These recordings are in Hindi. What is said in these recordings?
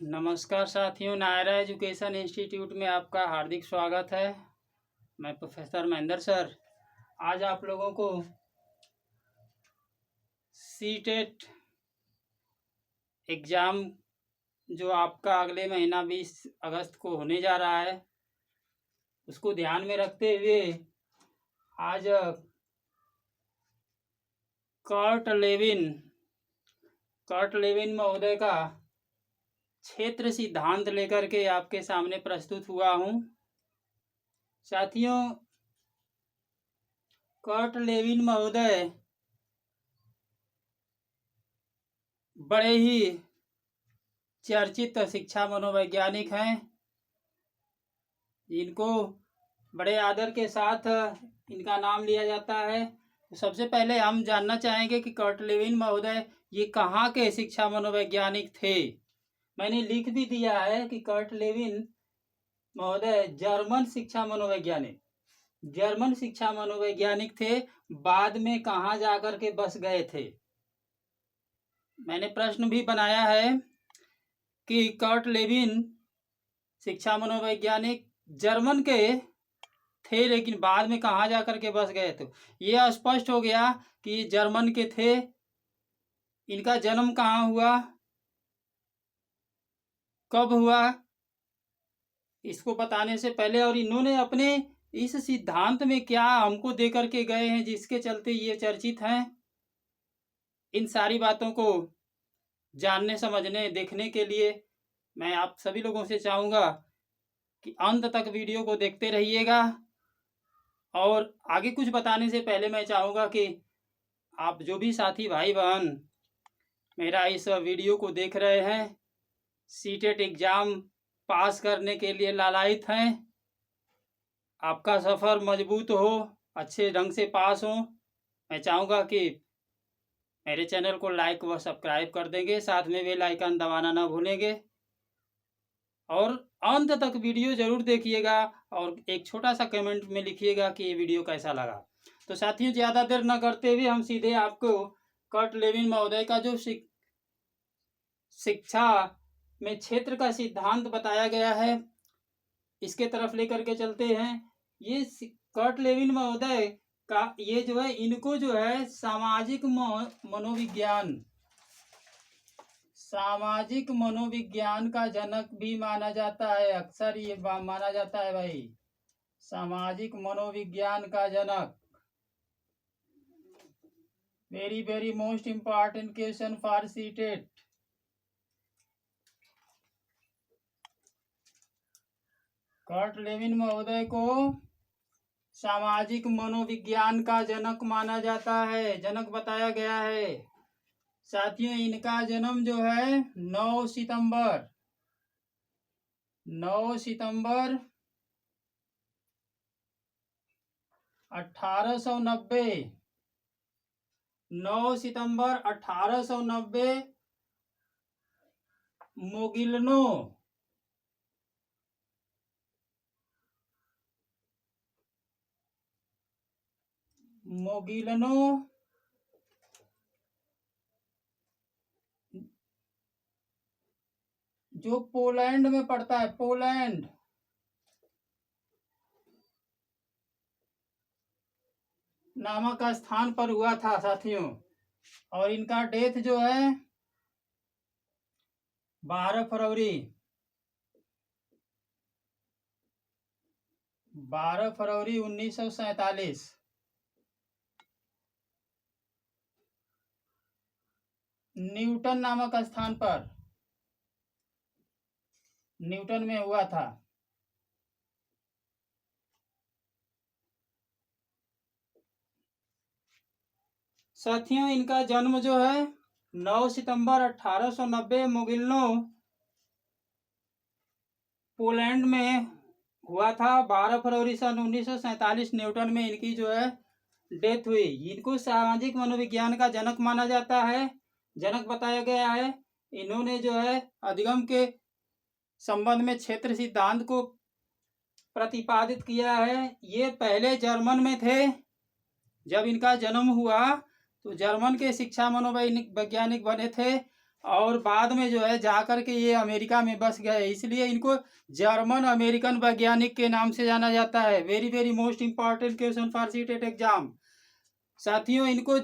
नमस्कार साथियों, नायरा एजुकेशन इंस्टीट्यूट में आपका हार्दिक स्वागत है। मैं प्रोफेसर महेंद्र सर आज आप लोगों को सीटेट एग्ज़ाम जो आपका अगले महीना 20 अगस्त को होने जा रहा है, उसको ध्यान में रखते हुए आज कर्ट लेविन महोदय का क्षेत्र सिद्धांत लेकर के आपके सामने प्रस्तुत हुआ हूँ। साथियों, कर्ट लेविन महोदय बड़े ही चर्चित शिक्षा मनोवैज्ञानिक हैं। इनको बड़े आदर के साथ इनका नाम लिया जाता है। तो सबसे पहले हम जानना चाहेंगे कि कर्ट लेविन महोदय ये कहाँ के शिक्षा मनोवैज्ञानिक थे। मैंने लिख भी दिया है कि कर्ट लेविन महोदय जर्मन शिक्षा मनोवैज्ञानिक थे। बाद में कहाँ जाकर के बस गए थे। मैंने प्रश्न भी बनाया है कि कर्ट लेविन शिक्षा मनोवैज्ञानिक जर्मन के थे, लेकिन बाद में कहाँ जाकर के बस गए। तो ये स्पष्ट हो गया कि जर्मन के थे। इनका जन्म कहाँ हुआ, कब हुआ, इसको बताने से पहले और इन्होंने अपने इस सिद्धांत में क्या हमको दे करके गए हैं जिसके चलते ये चर्चित हैं, इन सारी बातों को जानने, समझने, देखने के लिए मैं आप सभी लोगों से चाहूँगा कि अंत तक वीडियो को देखते रहिएगा। और आगे कुछ बताने से पहले मैं चाहूँगा कि आप जो भी साथी भाई बहन मेरा इस वीडियो को देख रहे हैं, सीटेट एग्ज़ाम पास करने के लिए लालायित हैं, आपका सफ़र मजबूत हो, अच्छे ढंग से पास हो, मैं चाहूँगा कि मेरे चैनल को लाइक व सब्सक्राइब कर देंगे, साथ में बेल आइकन दबाना ना भूलेंगे और अंत तक वीडियो ज़रूर देखिएगा और एक छोटा सा कमेंट में लिखिएगा कि ये वीडियो कैसा लगा। तो साथियों, ज़्यादा देर न करते हुए हम सीधे आपको कर्ट लेविन महोदय का जो शिक्षा में क्षेत्र का सिद्धांत बताया गया है, इसके तरफ लेकर के चलते हैं। ये कर्ट लेविन महोदय का ये जो है, इनको जो है सामाजिक मनोविज्ञान का जनक भी माना जाता है। अक्सर ये माना जाता है भाई, सामाजिक मनोविज्ञान का जनक। Very very most important question for CTET. Kurt Lewin महोदय को सामाजिक मनोविज्ञान का जनक माना जाता है, जनक बताया गया है। साथियों, इनका जन्म जो है 9 सितंबर 1890 9 सितंबर 1890 मोगिलनो जो पोलैंड में पड़ता है, पोलैंड नामक स्थान पर हुआ था साथियों। और इनका डेथ जो है 12 फरवरी 1947 न्यूटन नामक स्थान पर, न्यूटन में हुआ था। साथियों, इनका जन्म जो है 9 सितंबर 1890 मोगिल्नो पोलैंड में हुआ था। 12 फरवरी सन 1947 न्यूटन में इनकी जो है डेथ हुई। इनको सामाजिक मनोविज्ञान का जनक माना जाता है, जनक बताया गया है। इन्होंने जो है अधिगम के संबंध में क्षेत्र सिद्धांत को प्रतिपादित किया है। ये पहले जर्मन में थे। जब इनका जन्म हुआ तो जर्मन के शिक्षा मनोवैज्ञानिक बने थे और बाद में जो है जाकर के ये अमेरिका में बस गए, इसलिए इनको जर्मन अमेरिकन वैज्ञानिक के नाम से जाना जाता है। Very very most important question for CTET exam. साथियों, इनको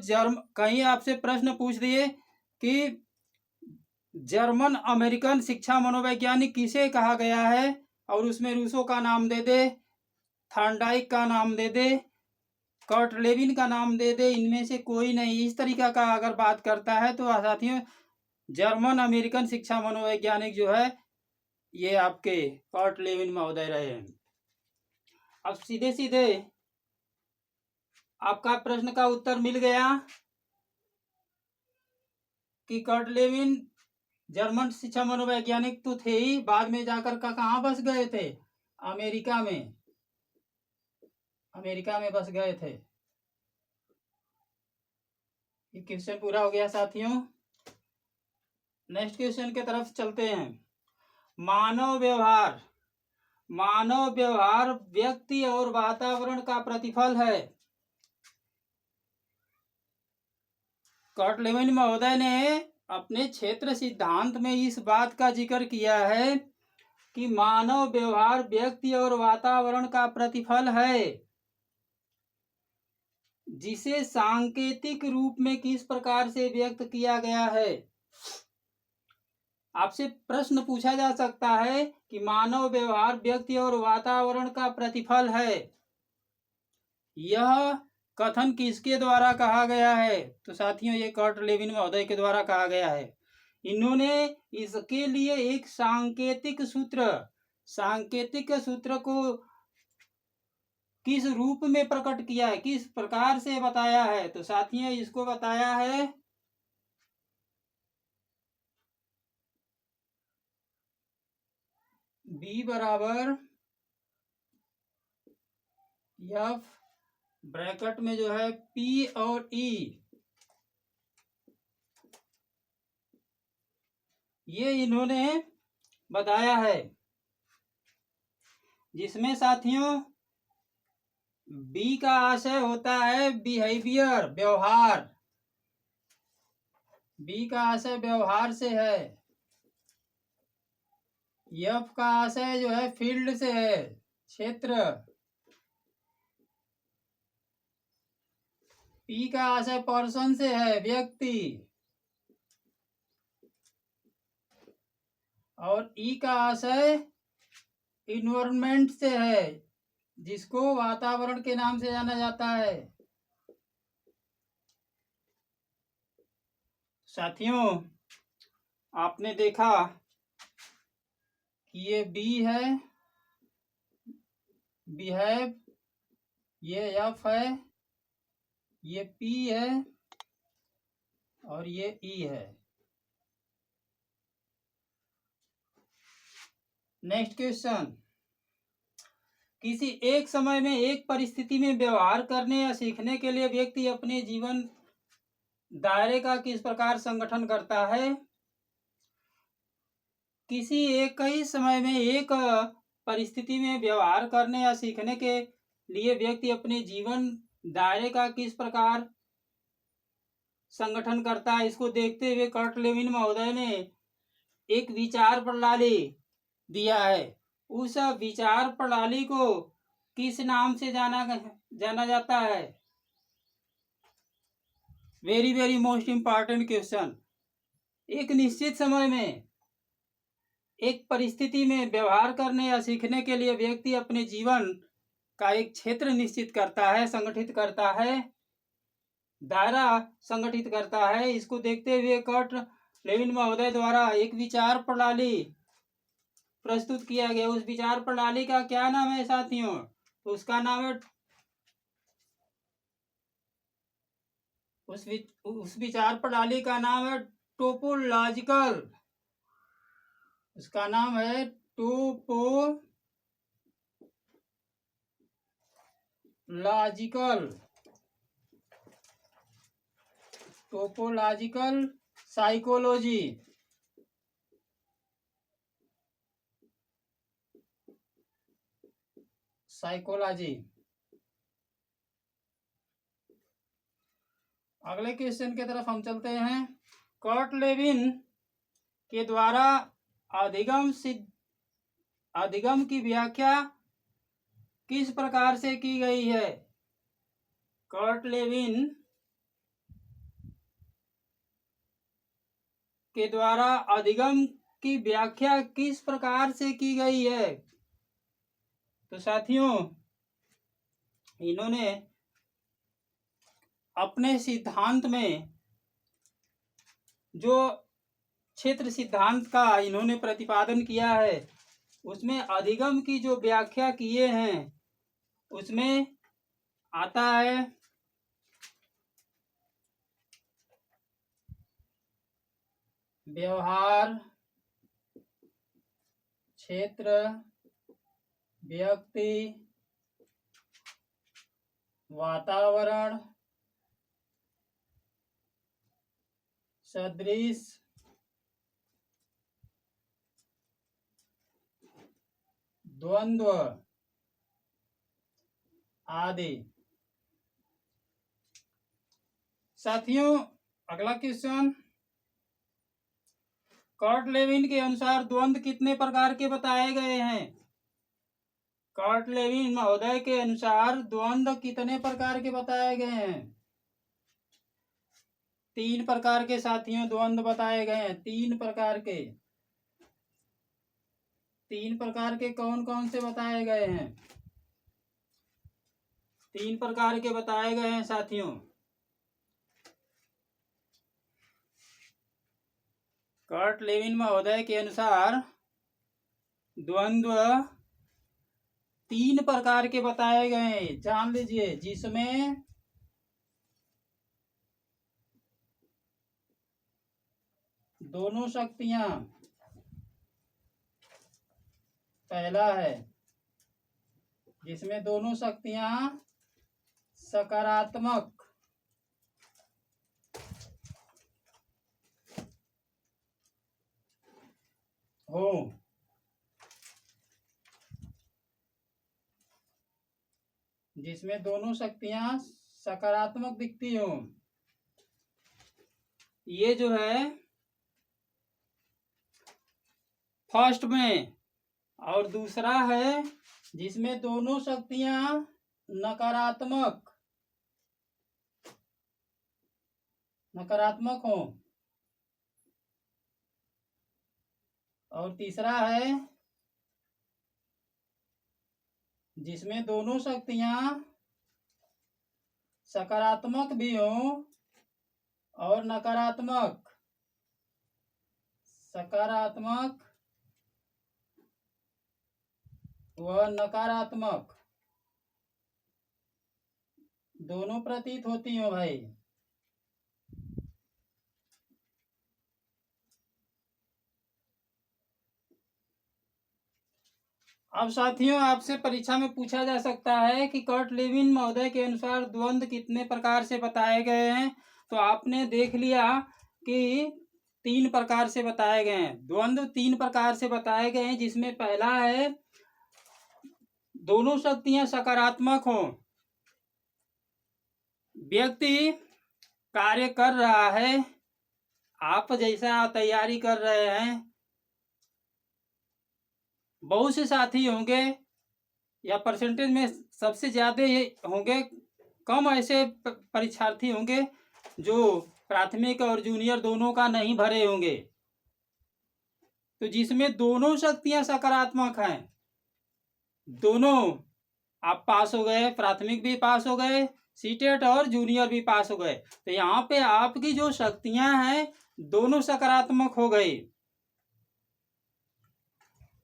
कहीं आपसे प्रश्न पूछ दिए कि जर्मन अमेरिकन शिक्षा मनोवैज्ञानिक किसे कहा गया है, और उसमें रूसो का नाम दे दे, थॉर्नडाइक का नाम दे दे, कर्ट लेविन का नाम दे दे, इनमें से कोई नहीं। इस तरीका का अगर बात करता है तो साथियों जर्मन अमेरिकन शिक्षा मनोवैज्ञानिक जो है ये आपके कर्ट लेविन महोदय रहे हैं। अब सीधे सीधे आपका प्रश्न का उत्तर मिल गया कि कर्ट लेविन जर्मन शिक्षा मनोवैज्ञानिक तो थे ही, बाद में जाकर का कहाँ बस गए थे? अमेरिका में, अमेरिका में बस गए थे। ये क्वेश्चन पूरा हो गया साथियों। नेक्स्ट क्वेश्चन की तरफ चलते हैं। मानव व्यवहार, मानव व्यवहार व्यक्ति और वातावरण का प्रतिफल है। कर्ट लेविन महोदय ने अपने क्षेत्र सिद्धांत में इस बात का जिक्र किया है कि मानव व्यवहार व्यक्ति और वातावरण का प्रतिफल है, जिसे सांकेतिक रूप में किस प्रकार से व्यक्त किया गया है। आपसे प्रश्न पूछा जा सकता है कि मानव व्यवहार व्यक्ति और वातावरण का प्रतिफल है, यह कथन किसके द्वारा कहा गया है? तो साथियों ये कर्ट लेविन महोदय के द्वारा कहा गया है। इन्होंने इसके लिए एक सांकेतिक सूत्र को किस रूप में प्रकट किया है, किस प्रकार से बताया है? तो साथियों इसको बताया है B बराबर F ब्रैकेट में जो है P और E, ये इन्होंने बताया है, जिसमें साथियों B का आशय होता है बिहेवियर, व्यवहार। B का आशय व्यवहार से है। F का आशय जो है फील्ड से है, क्षेत्र। P का आशय पर्सन से है, व्यक्ति। और E का आशय इन्वायरमेंट से है, जिसको वातावरण के नाम से जाना जाता है। साथियों आपने देखा कि ये B है, बिहेव, ये F है, ये P है और ये E है। नेक्स्ट क्वेश्चन, किसी एक समय में एक परिस्थिति में व्यवहार करने या सीखने के लिए व्यक्ति अपने जीवन दायरे का किस प्रकार संगठन करता है? किसी एक ही समय में एक परिस्थिति में व्यवहार करने या सीखने के लिए व्यक्ति अपने जीवन दायरे का किस प्रकार संगठन करता है, इसको देखते हुए कर्ट लेविन महोदय ने एक विचार प्रणाली दिया है। उस विचार प्रणाली को किस नाम से जाना जाता है? Very very most important question. एक निश्चित समय में एक परिस्थिति में व्यवहार करने या सीखने के लिए व्यक्ति अपने जीवन का एक क्षेत्र निश्चित करता है, संगठित करता है, दायरा संगठित करता है। इसको देखते हुए कर्ट लेविन महोदय द्वारा एक विचार प्रणाली प्रस्तुत किया गया। उस विचार प्रणाली का क्या नाम है साथियों? तो उसका नाम है, उस विचार प्रणाली का नाम है टोपोलॉजिकल। उसका नाम है टोपोलॉजिकल साइकोलॉजी। अगले क्वेश्चन की तरफ हम चलते हैं। कर्ट लेविन के द्वारा अधिगम की व्याख्या किस प्रकार से की गई है? कर्ट लेविन के द्वारा अधिगम की व्याख्या किस प्रकार से की गई है? तो साथियों, इन्होंने अपने सिद्धांत में जो क्षेत्र सिद्धांत का इन्होंने प्रतिपादन किया है, उसमें अधिगम की जो व्याख्या किए हैं उसमें आता है व्यवहार, क्षेत्र, व्यक्ति, वातावरण, सदृश, द्वंद्व आदि। साथियों, अगला क्वेश्चन, कर्ट लेविन के अनुसार द्वंद्व कितने प्रकार के बताए गए हैं? कर्ट लेविन महोदय के अनुसार द्वंद्व कितने प्रकार के बताए गए हैं? 3 प्रकार के साथियों द्वंद्व बताए गए हैं। 3 प्रकार के। 3 प्रकार के कौन कौन से बताए गए हैं? 3 प्रकार के बताए गए हैं साथियों। कर्ट लेविन महोदय के अनुसार द्वंद्व 3 प्रकार के बताए गए हैं, जान लीजिए, जिसमें दोनों शक्तियां, पहला है जिसमें दोनों शक्तियां सकारात्मक हो, जिसमें दोनों शक्तियां सकारात्मक दिखती हो, ये जो है फर्स्ट में। और दूसरा है जिसमें दोनों शक्तियां नकारात्मक हो। और तीसरा है जिसमें दोनों शक्तियां सकारात्मक भी हो और सकारात्मक व नकारात्मक दोनों प्रतीत होती हो भाई। अब साथियों, आपसे परीक्षा में पूछा जा सकता है कि कर्ट लेविन महोदय के अनुसार द्वंद्व कितने प्रकार से बताए गए हैं? तो आपने देख लिया कि 3 प्रकार से बताए गए हैं। द्वंद्व 3 प्रकार से बताए गए हैं, जिसमें पहला है दोनों शक्तियां सकारात्मक हो, व्यक्ति कार्य कर रहा है, आप जैसा तैयारी कर रहे हैं, बहुत से साथी होंगे या परसेंटेज में सबसे ज्यादा होंगे, कम ऐसे परीक्षार्थी होंगे जो प्राथमिक और जूनियर दोनों का नहीं भरे होंगे। तो जिसमें दोनों शक्तियां सकारात्मक हैं, दोनों आप पास हो गए, प्राथमिक भी पास हो गए, सीटेट और जूनियर भी पास हो गए, तो यहाँ पे आपकी जो शक्तियां हैं दोनों सकारात्मक हो गई।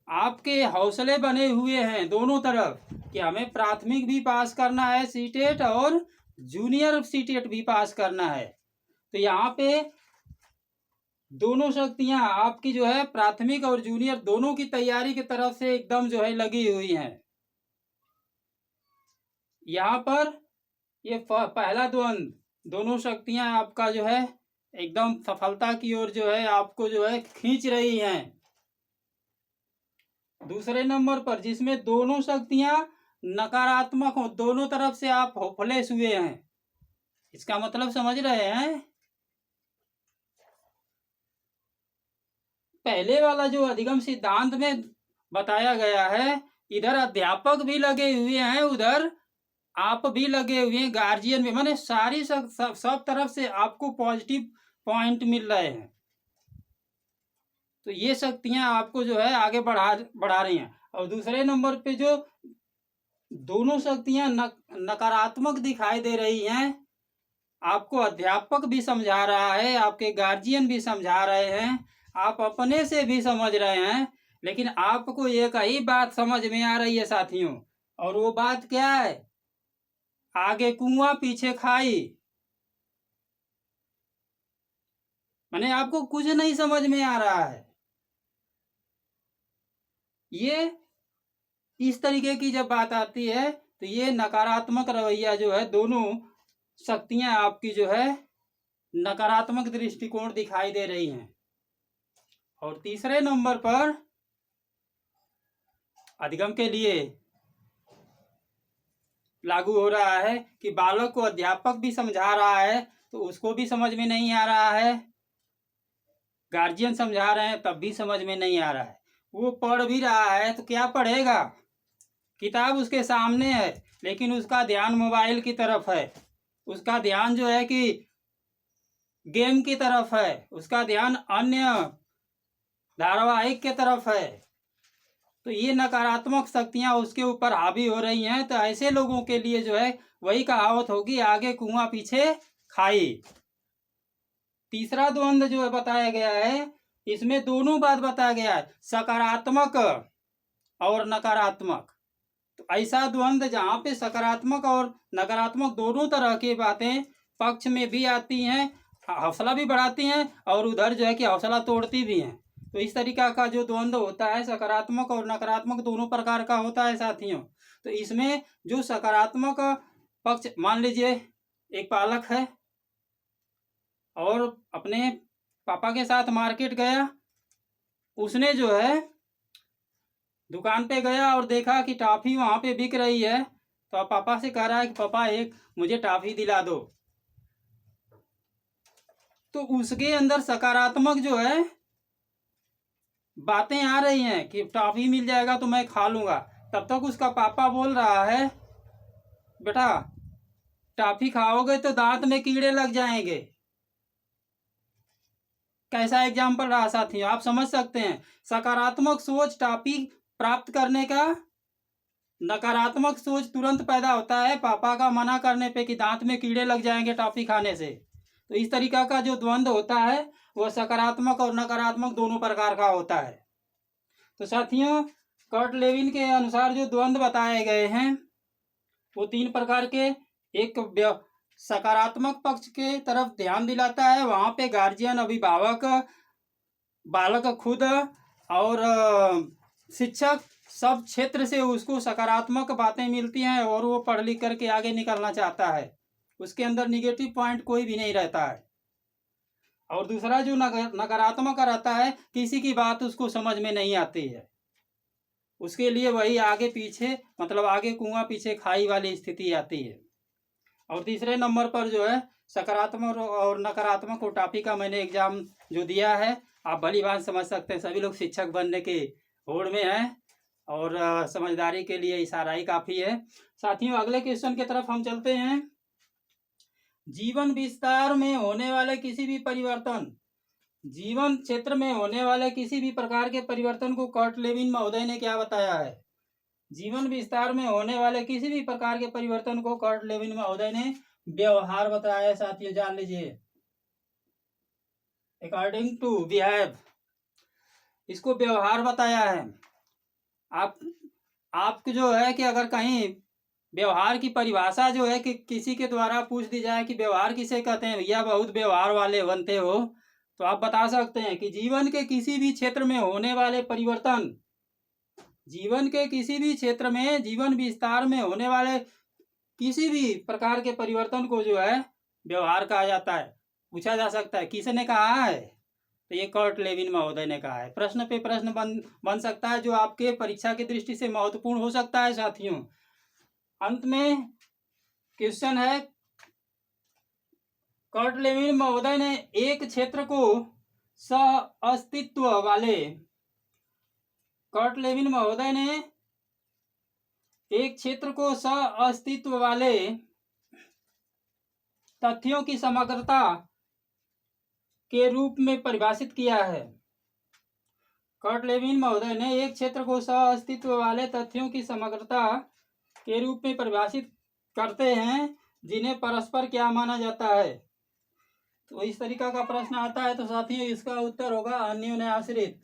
आपके हौसले बने हुए हैं दोनों तरफ कि हमें प्राथमिक भी पास करना है सीटेट और जूनियर सीटेट भी पास करना है। तो यहाँ पे दोनों शक्तियां आपकी जो है प्राथमिक और जूनियर दोनों की तैयारी की तरफ से एकदम जो है लगी हुई हैं। यहाँ पर ये पहला द्वंद, दोनों शक्तियां आपका जो है एकदम सफलता की ओर जो है आपको जो है खींच रही हैं। दूसरे नंबर पर जिसमें दोनों शक्तियां नकारात्मक हो, दोनों तरफ से आप होपलेस हुए हैं। इसका मतलब समझ रहे हैं? पहले वाला जो अधिगम सिद्धांत में बताया गया है, इधर अध्यापक भी लगे हुए हैं, उधर आप भी लगे हुए हैं, गार्जियन भी, माने सारी सब तरफ से आपको पॉजिटिव पॉइंट मिल रहे हैं। तो ये शक्तियां आपको जो है आगे बढ़ा रही हैं। और दूसरे नंबर पे जो दोनों शक्तियां नकारात्मक दिखाई दे रही हैं, आपको अध्यापक भी समझा रहा है, आपके गार्जियन भी समझा रहे हैं, आप अपने से भी समझ रहे हैं, लेकिन आपको एक ही बात समझ में आ रही है साथियों, और वो बात क्या है? आगे कुआं पीछे खाई। माने आपको कुछ नहीं समझ में आ रहा है। ये इस तरीके की जब बात आती है तो ये नकारात्मक रवैया जो है, दोनों शक्तियां आपकी जो है नकारात्मक दृष्टिकोण दिखाई दे रही हैं। और तीसरे नंबर पर अधिगम के लिए लागू हो रहा है कि बालक को अध्यापक भी समझा रहा है तो उसको भी समझ में नहीं आ रहा है, गार्जियन समझा रहे हैं तब भी समझ में नहीं आ रहा है। वो पढ़ भी रहा है तो क्या पढ़ेगा? किताब उसके सामने है, लेकिन उसका ध्यान मोबाइल की तरफ है, उसका ध्यान जो है कि गेम की तरफ है, उसका ध्यान अन्य धारावाहिक की तरफ है। तो ये नकारात्मक शक्तियां उसके ऊपर हावी हो रही हैं। तो ऐसे लोगों के लिए जो है वही कहावत होगी, आगे कुआं पीछे खाई। तीसरा द्वंद्व जो है बताया गया है, इसमें दोनों बात बताया गया है, सकारात्मक और नकारात्मक। तो ऐसा द्वंद्व जहाँ पे सकारात्मक और नकारात्मक दोनों तरह की बातें पक्ष में भी आती हैं, हौसला भी बढ़ाती हैं, और उधर जो है कि हौसला तोड़ती भी हैं। तो इस तरीका का जो द्वंद्व होता है, सकारात्मक और नकारात्मक दोनों प्रकार का होता है साथियों। तो इसमें जो सकारात्मक पक्ष, मान लीजिए एक पालक है और अपने पापा के साथ मार्केट गया, उसने जो है दुकान पे गया और देखा कि टॉफी वहां पे बिक रही है, तो अब पापा से कह रहा है कि पापा एक मुझे टॉफी दिला दो। तो उसके अंदर सकारात्मक जो है बातें आ रही हैं कि टॉफी मिल जाएगा तो मैं खा लूंगा। तब तक उसका पापा बोल रहा है, बेटा टॉफी खाओगे तो दांत में कीड़े लग जाएंगे। कैसा एग्जाम्पल रहा साथियों, आप समझ सकते हैं। सकारात्मक सोच टॉफी प्राप्त करने का, नकारात्मक सोच तुरंत पैदा होता है पापा का मना करने पे कि दांत में कीड़े लग जाएंगे टॉफी खाने से। तो इस तरीका का जो द्वंद्व होता है वह सकारात्मक और नकारात्मक दोनों प्रकार का होता है। तो साथियों, कर्ट लेविन के अनुसार जो द्वंद्व बताए गए हैं वो 3 प्रकार के। एक सकारात्मक पक्ष के तरफ ध्यान दिलाता है, वहां पे गार्जियन, अभिभावक, बालक खुद और शिक्षक, सब क्षेत्र से उसको सकारात्मक बातें मिलती हैं और वो पढ़ लिख करके आगे निकलना चाहता है, उसके अंदर निगेटिव पॉइंट कोई भी नहीं रहता है। और दूसरा जो नकारात्मक रहता है, किसी की बात उसको समझ में नहीं आती है, उसके लिए वही आगे पीछे, मतलब आगे कुआं पीछे खाई वाली स्थिति आती है। और तीसरे नंबर पर जो है सकारात्मक और नकारात्मक को टॉफी का मैंने एग्जाम जो दिया है, आप भली बात समझ सकते हैं। सभी लोग शिक्षक बनने के होड़ में हैं और समझदारी के लिए इशारा ही काफ़ी है। साथियों, अगले क्वेश्चन की तरफ हम चलते हैं। जीवन विस्तार में होने वाले किसी भी परिवर्तन, जीवन क्षेत्र में होने वाले किसी भी प्रकार के परिवर्तन को कर्ट लेविन महोदय ने क्या बताया है? जीवन विस्तार में होने वाले किसी भी प्रकार के परिवर्तन को कर्ट लेविन महोदय ने व्यवहार बताया है साथियों, जान लीजिए। अकॉर्डिंग टू बिहेव, इसको व्यवहार बताया है। आप जो है कि अगर कहीं व्यवहार की परिभाषा जो है कि किसी के द्वारा पूछ दी जाए कि व्यवहार किसे कहते हैं, भैया बहुत व्यवहार वाले बनते हो, तो आप बता सकते हैं कि जीवन के किसी भी क्षेत्र में होने वाले परिवर्तन, जीवन के किसी भी क्षेत्र में, जीवन विस्तार में होने वाले किसी भी प्रकार के परिवर्तन को जो है व्यवहार कहा जाता है। पूछा जा सकता है किसने कहा है, तो ये कर्ट लेविन महोदय ने कहा है। प्रश्न पे प्रश्न बन सकता है जो आपके परीक्षा की दृष्टि से महत्वपूर्ण हो सकता है साथियों। अंत में क्वेश्चन है, कर्ट लेविन महोदय ने एक क्षेत्र को सह अस्तित्व वाले कर्ट लेविन महोदय ने एक क्षेत्र को सह अस्तित्व वाले तथ्यों की समग्रता के रूप में परिभाषित किया है। कर्ट लेविन महोदय ने एक क्षेत्र को सह अस्तित्व वाले तथ्यों की समग्रता के रूप में परिभाषित करते हैं जिन्हें परस्पर क्या माना जाता है। तो इस तरीका का प्रश्न आता है तो साथियों इसका उत्तर होगा अन्योन्याश्रित।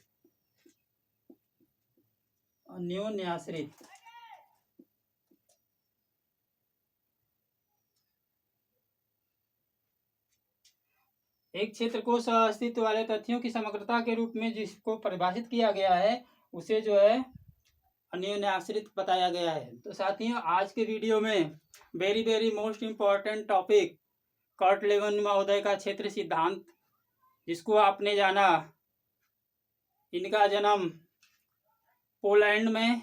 अन्योन्याश्रित। एक क्षेत्र को सह अस्तित्व वाले तथ्यों की समग्रता के रूप में जिसको परिभाषित किया गया है उसे जो है अन्योन्याश्रित बताया गया है। तो साथियों आज के वीडियो में very most important topic Kurt Lewin महोदय का क्षेत्र सिद्धांत, जिसको आपने जाना इनका जन्म पोलैंड में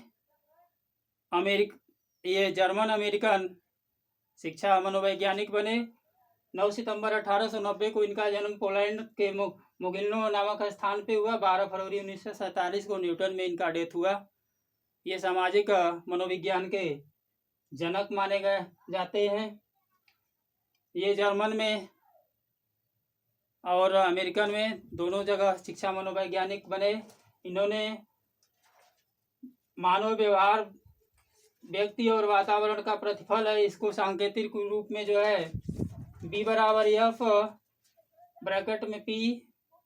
ये जर्मन अमेरिकन शिक्षा मनोवैज्ञानिक बने। 9 सितंबर 1890 को इनका जन्म पोलैंड के मुगिल्नो नामक स्थान पे हुआ। 12 फरवरी 1947 को न्यूटन में इनका डेथ हुआ। ये सामाजिक मनोविज्ञान के जनक माने गए जाते हैं। ये जर्मन में और अमेरिकन में दोनों जगह शिक्षा मनोवैज्ञानिक बने। इन्होंने मानव व्यवहार व्यक्ति और वातावरण का प्रतिफल है, इसको सांकेतिक रूप में जो है B बराबर F ब्रैकेट में P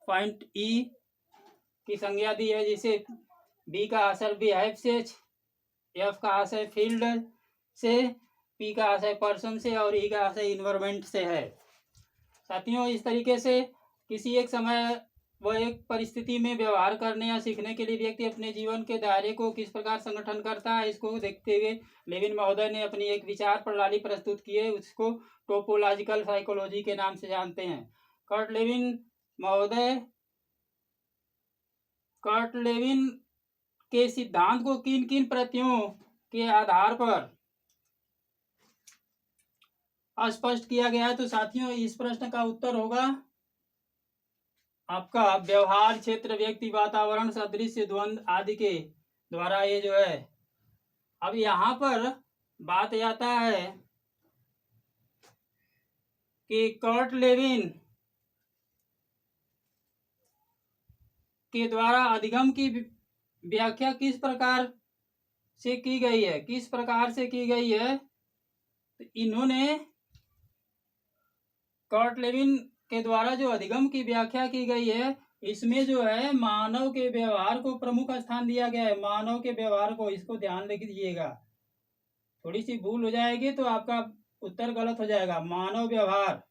पॉइंट E की संज्ञा दी है, जिसे B का आशय बिहेव से, F का आशय फील्ड से, P का आशय पर्सन से और E का आशय इन्वायरमेंट से है। साथियों इस तरीके से किसी एक समय व एक परिस्थिति में व्यवहार करने या सीखने के लिए व्यक्ति अपने जीवन के दायरे को किस प्रकार संगठन करता है, इसको देखते हुए लेविन महोदय ने अपनी एक विचार प्रणाली प्रस्तुत की है। उसको टोपोलॉजिकल साइकोलॉजी के नाम से जानते हैं। कर्ट लेविन के सिद्धांत को किन किन प्रतियों के आधार पर स्पष्ट किया गया है, तो साथियों इस प्रश्न का उत्तर होगा आपका व्यवहार क्षेत्र व्यक्ति वातावरण सदृश्य द्वंद्व आदि के द्वारा ये जो है। अब यहाँ पर बात आता है कि कर्ट लेविन के द्वारा अधिगम की व्याख्या किस प्रकार से की गई है, किस प्रकार से की गई है। तो इन्होंने कर्ट लेविन के द्वारा जो अधिगम की व्याख्या की गई है, इसमें जो है मानव के व्यवहार को प्रमुख स्थान दिया गया है। मानव के व्यवहार को, इसको ध्यान लिख दीजिएगा, थोड़ी सी भूल हो जाएगी तो आपका उत्तर गलत हो जाएगा। मानव व्यवहार,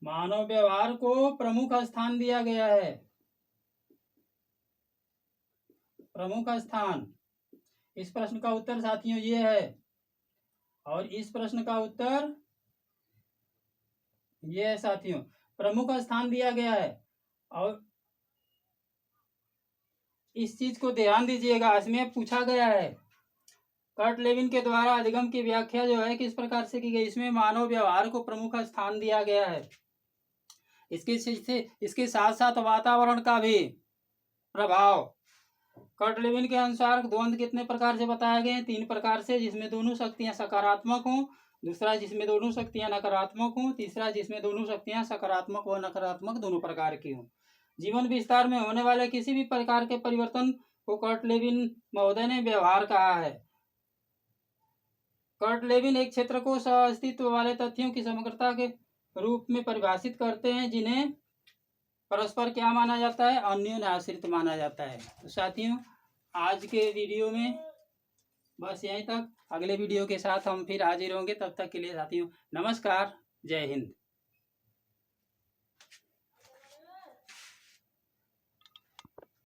मानव व्यवहार को प्रमुख स्थान दिया गया है। प्रमुख स्थान, इस प्रश्न का उत्तर साथियों ये है। और इस प्रश्न का उत्तर ये है साथियों, प्रमुख स्थान दिया गया है। और इस चीज को ध्यान दीजिएगा, इसमें पूछा गया है कर्ट लेविन के द्वारा अधिगम की व्याख्या जो है किस प्रकार से की गई, इसमें मानव व्यवहार को प्रमुख स्थान दिया गया है। इसके साथ साथ वातावरण का भी प्रभाव। कर्ट लेविन के अनुसार द्वंद्व कितने प्रकार से बताए गए हैं? 3 प्रकार से, जिसमें दोनों शक्तियां सकारात्मक हों, दूसरा जिसमें दोनों शक्तियां नकारात्मक हों, तीसरा जिसमें दोनों शक्तियां सकारात्मक व नकारात्मक दोनों प्रकार की हों। जीवन विस्तार में होने वाले किसी भी प्रकार के परिवर्तन को कर्ट लेविन महोदय ने व्यवहार कहा है। कर्ट लेविन एक क्षेत्र को सह अस्तित्व वाले तथ्यों की समग्रता के रूप में परिभाषित करते हैं जिन्हें परस्पर क्या माना जाता है? अन्योन्याश्रित माना जाता है। तो साथियों आज के वीडियो में बस यहीं तक। अगले वीडियो के साथ हम फिर हाजिर होंगे, तब तक के लिए साथियों नमस्कार, जय हिंद।